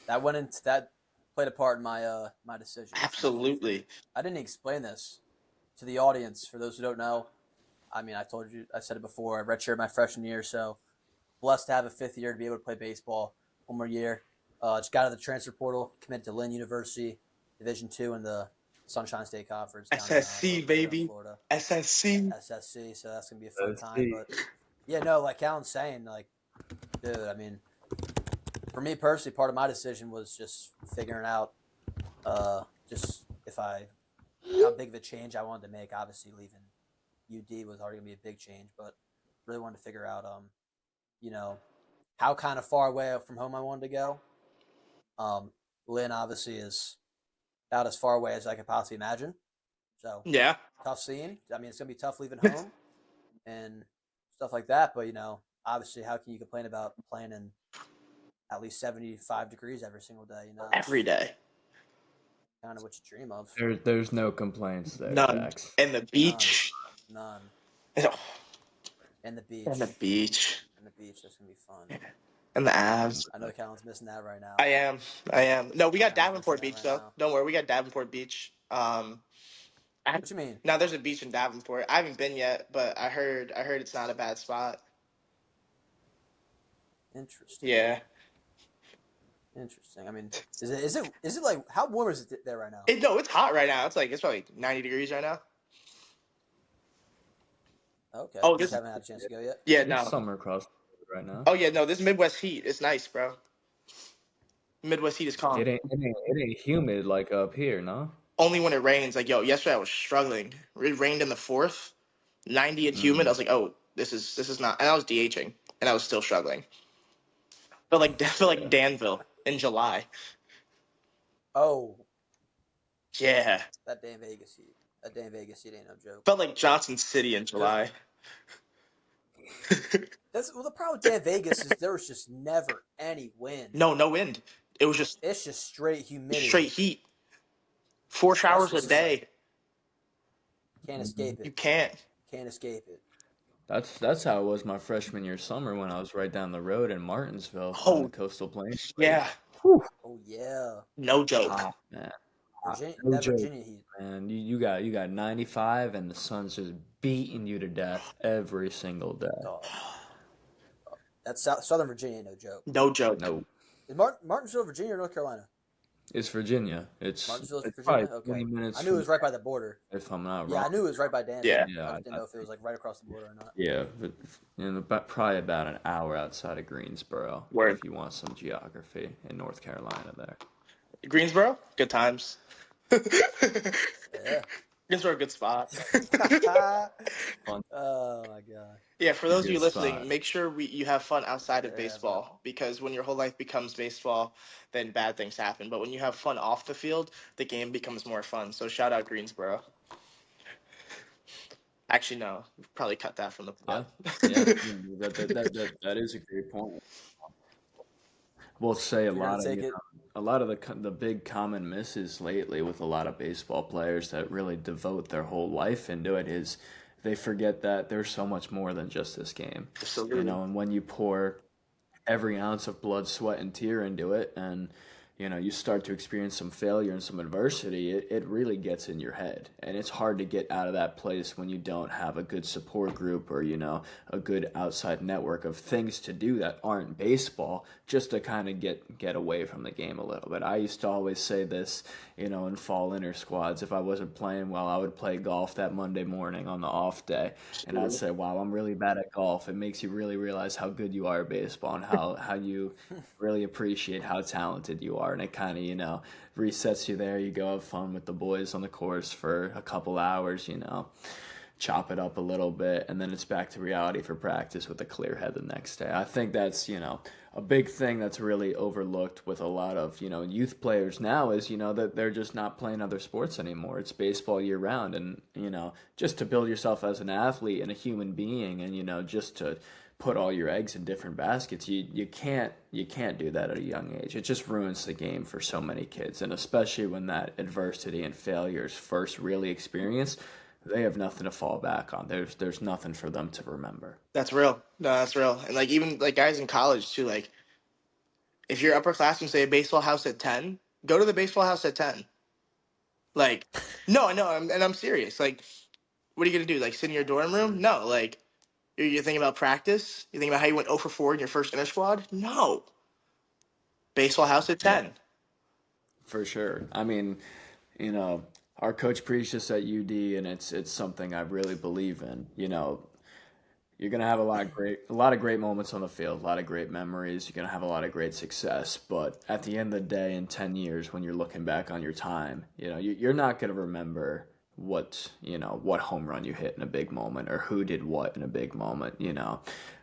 that played a part in my my decision. Absolutely. I didn't explain this to the audience for those who don't know. I mean, I said it before. I redshirted my freshman year, so blessed to have a fifth year to be able to play baseball one more year. Just got out of the transfer portal, committed to Lynn University, Division II in the Sunshine State Conference. down in, SSC, down baby. in Florida. SSC. SSC, so that's gonna be a fun SSC. time. But yeah, no, like Callan's saying, like, dude, I mean, for me personally, part of my decision was just figuring out just if I how big of a change I wanted to make. Obviously, leaving UD was already gonna be a big change, but really wanted to figure out you know how kind of far away from home I wanted to go. Um, Lynn obviously is about as far away as I could possibly imagine. So Yeah. tough scene. I mean, it's gonna be tough leaving home and stuff like that. But obviously, how can you complain about playing in at least 75 degrees every single day? Every It's day. kind of what you dream of. There's no complaints there, None. Jax. And the None, beach. none. Oh, And the and the beach, beach. and the beach. That's gonna be fun. And the abs. I know Callan's missing that right now. I am. I am. No, we got Callan's missing Davenport that Beach right though. now. Don't worry, we got Davenport Beach. What you mean? Now there's a beach in Davenport. I haven't been yet, but I heard it's not a bad spot. Interesting. Yeah. Interesting. I mean, is it like how warm is it there right now? No, it's hot right now. It's probably 90 degrees right now. Okay, Oh, you just this haven't had a chance to go yet. yeah, It's no. summer across the board right now. Oh yeah, no, this Midwest heat is nice, bro. Midwest heat is calm. It ain't humid like up here, no? Only when it rains. Like, yo, yesterday I was struggling. It rained in the fourth, 90 and humid. I Mm. was like, oh, this is not. And I was DHing, and I was still struggling. Felt like Yeah. Danville in July. Oh, Yeah, that day in Vegas heat. That day in Vegas heat ain't no joke. felt like Johnson City in July. The problem with day in Vegas is there was just never any wind. No wind. It was just It's just straight humidity. straight heat. 4 So showers a just day. like, can't escape You it. can't. Can't escape it. That's how it was my freshman year summer when I was right down the road in Martinsville on Oh the Coastal Plains. yeah, Whew. Oh yeah, no joke. Hot, man. Virginia, No that joke, Virginia heat. man. You got 95 and the sun's just beating you to death every single day. Dog. That's Southern Virginia, no joke. No joke. No, Is Martinsville, Virginia, or North Carolina? it's Virginia. Martinsville, It's Virginia. probably Okay, 20 minutes I knew it from was right by the border. if I'm not Yeah, I wrong. knew it was right by Danville. Yeah. Yeah, I just didn't know if it was like right across the border or not. yeah, but, probably about an hour outside of Greensboro Word. if you want some geography in North Carolina there. Greensboro, good times. Yeah. Greensboro, good spot. Fun, Oh my god. Yeah, for those of you good listening, spot. make sure you have fun outside of Yeah, baseball because when your whole life becomes baseball, then bad things happen. But when you have fun off the field, the game becomes more fun. So shout out Greensboro. Actually, no, probably cut that from the Yeah, pod. yeah, that is a great point. We'll say If you're gonna take it, a lot of the big common misses lately with a lot of baseball players that really devote their whole life into it is they forget that there's so much more than just this game, Absolutely. and when you pour every ounce of blood, sweat, and tear into it, and you start to experience some failure and some adversity, it really gets in your head, and it's hard to get out of that place when you don't have a good support group or a good outside network of things to do that aren't baseball, just to kind of get away from the game a little bit. I used to always say this, in fall inter squads. If I wasn't playing well, I would play golf that Monday morning on the off day, and I'd say, "Wow, I'm really bad at golf." It makes you really realize how good you are at baseball and how you really appreciate how talented you are, and it kind of resets you there. You go have fun with the boys on the course for a couple hours, chop it up a little bit, and then it's back to reality for practice with a clear head the next day. I think that's a big thing that's really overlooked with a lot of youth players now is that they're just not playing other sports anymore. It's baseball year round, and just to build yourself as an athlete and a human being, and just to put all your eggs in different baskets, you can't do that at a young age. It just ruins the game for so many kids, and especially when that adversity and failure is first really experienced, they have nothing to fall back on. There's nothing for them to remember. That's real. No, that's real. And like even like guys in college too, like if you're upperclassmen, say a baseball house at 10, go to the baseball house at 10. Like, no, I know, and I'm serious. Like, what are you gonna do? Like, sit in your dorm room? No. Like, you're thinking about practice? You think about how you went 0 for 4 in your first inter squad? No. Baseball house at Yeah, 10. for sure. I mean, our coach preached this at UD, and it's something I really believe in. You're gonna have a lot of great moments on the field, a lot of great memories. You're gonna have a lot of great success. But at the end of the day, in 10 years, when you're looking back on your time, you're not gonna remember what home run you hit in a big moment or who did what in a big moment.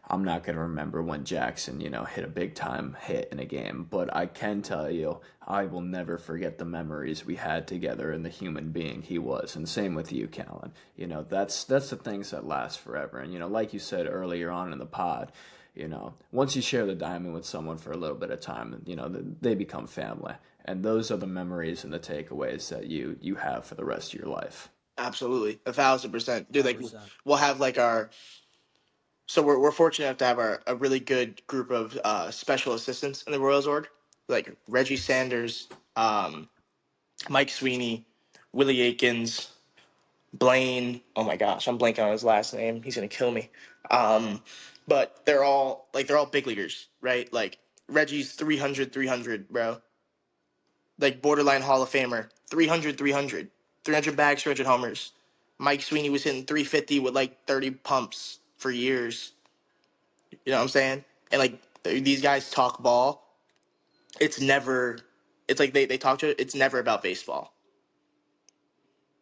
I'm not gonna remember when Jackson, hit a big time hit in a game. But I can tell you, I will never forget the memories we had together and the human being he was. And same with you, Callan. That's the things that last forever. And like you said earlier on in the pod, once you share the diamond with someone for a little bit of time, they become family. And those are the memories and the takeaways that you have for the rest of your life. Absolutely, 1,000%, dude. Like 100%. we'll have like our so we're fortunate enough to have a really good group of special assistants in the Royals org, like Reggie Sanders, Mike Sweeney, Willie Aikens, Blaine. Oh my gosh, I'm blanking on his last name. He's gonna kill me. Um, but they're all big leaguers, right? Like Reggie's 300, 300, bro. Like borderline Hall of Famer, 300, 300, 300 bags, 300 homers. Mike Sweeney was hitting 350 with like 30 pumps for years. You know what I'm saying? And like these guys talk ball. It's never. It's like they talk to it. It's never about baseball.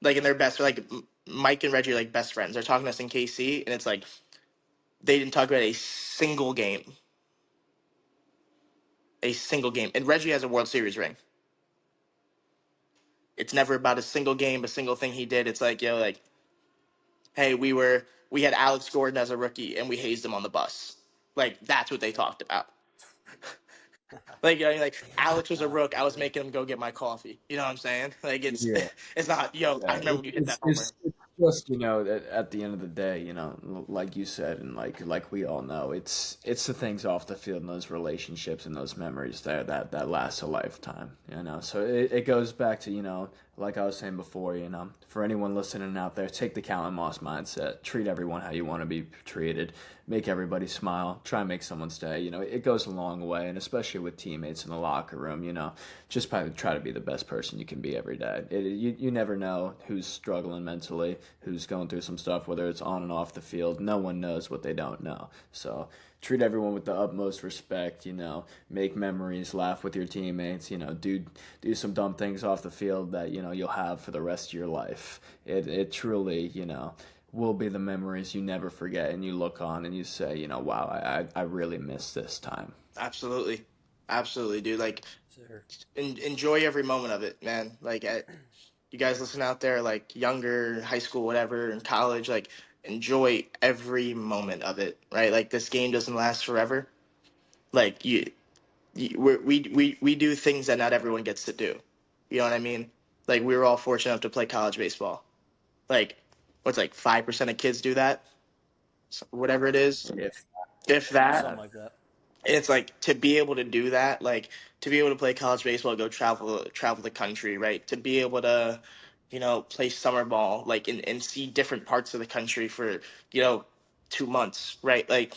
Like, and they're best. Like Mike and Reggie are like best friends. They're talking to us in KC, and it's like they didn't talk about a single game. A single game. And Reggie has a World Series ring. It's never about a single game, a single thing he did. It's like, like, hey, we had Alex Gordon as a rookie and we hazed him on the bus. Like that's what they talked about. Like, like Alex was a Nah, rook. for I was sure. making him go get my coffee. You know what I'm saying? Like it's Yeah. it's not, I Yeah, remember when you hit that homer. it's just at the end of the day, like you said, and like we all know, it's the things off the field and those relationships and those memories there that last a lifetime. So it goes back to like I was saying before, for anyone listening out there, take the Callan Moss mindset, treat everyone how you want to be treated, make everybody smile, try and make someone stay. It goes a long way, and especially with teammates in the locker room, just try to be the best person you can be every day. You never know who's struggling mentally, who's going through some stuff, whether it's on and off the field. No one knows what they don't know. So treat everyone with the utmost respect. Make memories, laugh with your teammates. Do some dumb things off the field that you'll have for the rest of your life. It truly will be the memories you never forget, and you look on and you say, wow, I really miss this time. Absolutely, absolutely, dude. Like Sure. enjoy every moment of it, man. Like you guys listen out there, like younger, high school, whatever, in college, like enjoy every moment of it, right? Like this game doesn't last forever. Like we do things that not everyone gets to do. You know what I mean? Like we were all fortunate enough to play college baseball. Like what's like 5% of kids do that, so whatever it is, If if that. Something like that. It's like to be able to do that, like to be able to play college baseball, go travel the country, right? To be able to, play summer ball, like and see different parts of the country for, you know, 2 months, right? Like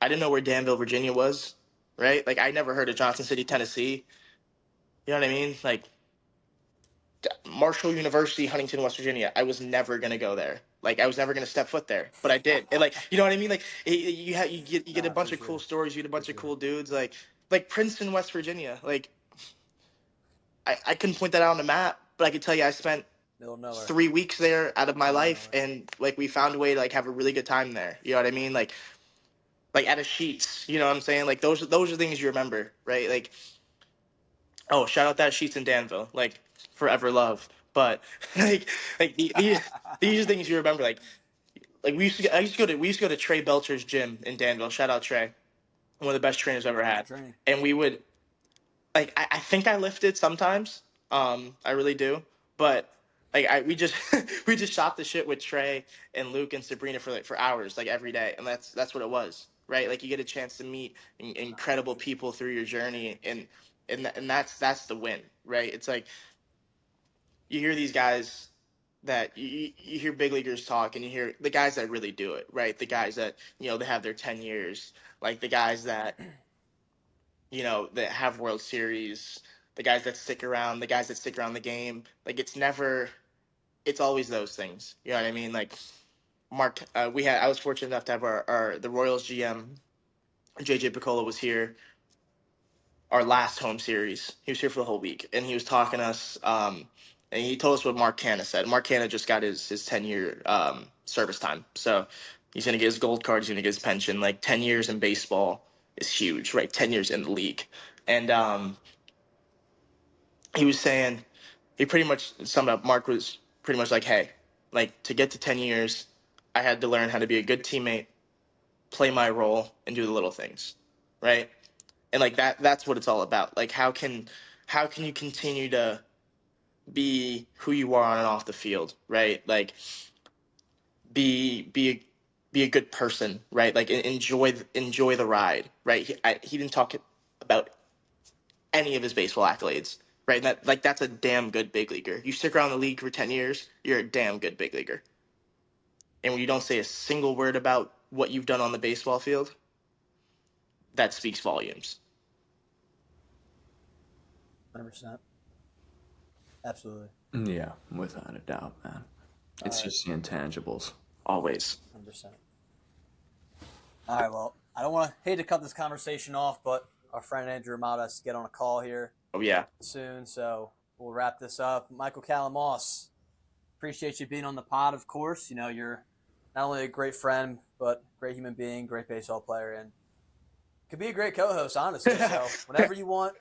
I didn't know where Danville, Virginia was, right? Like I never heard of Johnson City, Tennessee. You know what I mean? Like Marshall University, Huntington, West Virginia. I was never gonna go there. Like I was never gonna step foot there, but I did. And like you know what I mean? Like you get a Nah, bunch for of cool sure. stories. You get a For bunch of sure. cool dudes. Like Princeton, West Virginia. Like I couldn't point that out on the map, but I could tell you I spent Middle of nowhere. 3 weeks there out of my Middle of life, nowhere. and like we found a way to like have a really good time there. You know what I mean? Like out of Sheets. You know what I'm saying? Like those are things you remember, right? Like oh, shout out that Sheets in Danville. Like forever love. But like these are things you remember. Like we used to go to Trey Belcher's gym in Danville. Shout out Trey, one of the best trainers I've ever Good had. training. And we would like I think I lifted sometimes. I really do. But like we just we just shot the shit with Trey and Luke and Sabrina for hours, like every day, and that's what it was, right? Like you get a chance to meet incredible people through your journey, and that's the win, right? It's like you hear these guys that you hear big leaguers talk, and you hear the guys that really do it, right? The guys that they have their 10 years, like the guys that that have World Series, the guys that stick around, the guys that stick around the game. Like it's always those things. You know what I mean? Like Mark, I was fortunate enough to have the Royals GM JJ Picola was here our last home series. He was here for the whole week, and he was talking to us. And he told us what Mark Canna said. Mark Canna just got his 10-year service time, so he's gonna get his gold card. He's gonna get his pension. Like 10 years in baseball is huge, right? 10 years in the league, and he was saying he pretty much summed up. Mark was pretty much like, hey, like to get to 10 years, I had to learn how to be a good teammate, play my role, and do the little things, right? And like that's what it's all about. Like how can you continue to be who you are on and off the field, right? Like be a good person, right? Like enjoy the ride, right? He didn't talk about any of his baseball accolades, right? That's a damn good big leaguer. You stick around the league for 10 years, you're a damn good big leaguer. And when you don't say a single word about what you've done on the baseball field, that speaks volumes. 100%. Absolutely. Yeah, without a doubt, man. It's just the intangibles. Always. 100%. All right, well, I don't want to hate to cut this conversation off, but our friend Andrew Ramada has to get on a call here Oh yeah. soon, so we'll wrap this up. Michael Callan, appreciate you being on the pod, of course. You know, you're not only a great friend, but great human being, great baseball player, and could be a great co-host, honestly. So whenever you want,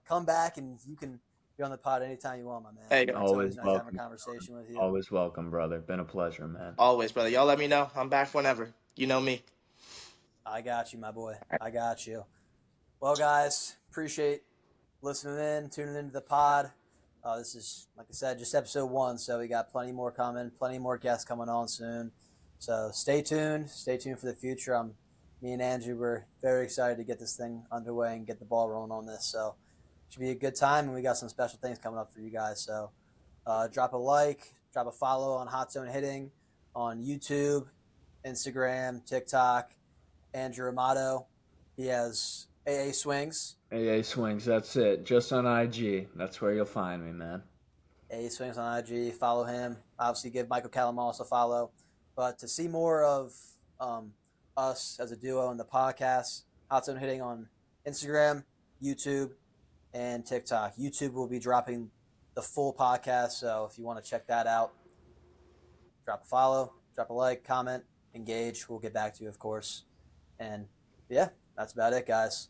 come back and you can be on the pod anytime you want, my man. Hey, It's always nice welcome. having a conversation with you. Always welcome, brother. Been a pleasure, man. Always, brother. Y'all let me know. I'm back whenever. You know me. I got you, my boy. I got you. Well, guys, appreciate listening in, tuning into the pod. This is, like I said, just episode 1, so we got plenty more coming, plenty more guests coming on soon. So stay tuned. Stay tuned for the future. Me and Andrew were very excited to get this thing underway and get the ball rolling on this. So it should be a good time, and we got some special things coming up for you guys. So drop a like, drop a follow on HotZone Hitting on YouTube, Instagram, TikTok. Andrew Amato. He has AA Swings. AA Swings, that's it. Just on IG. That's where you'll find me, man. AA Swings on IG. Follow him. Obviously, give Michael Calamos a follow. But to see more of us as a duo in the podcast, Hot Zone Hitting on Instagram, YouTube, and TikTok. YouTube will be dropping the full podcast, so if you want to check that out, drop a follow, drop a like, comment, engage. We'll get back to you, of course. And yeah, that's about it, guys.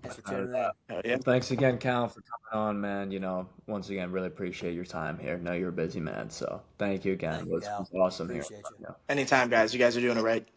Thanks for tuning in. Yeah. Well, thanks again, Callan, for coming on, man. You know, once again, really appreciate your time here. Know you're a busy man, so thank you again. Thank It you, was Cal. awesome Appreciate here. you. Anytime, guys. You guys are doing it right.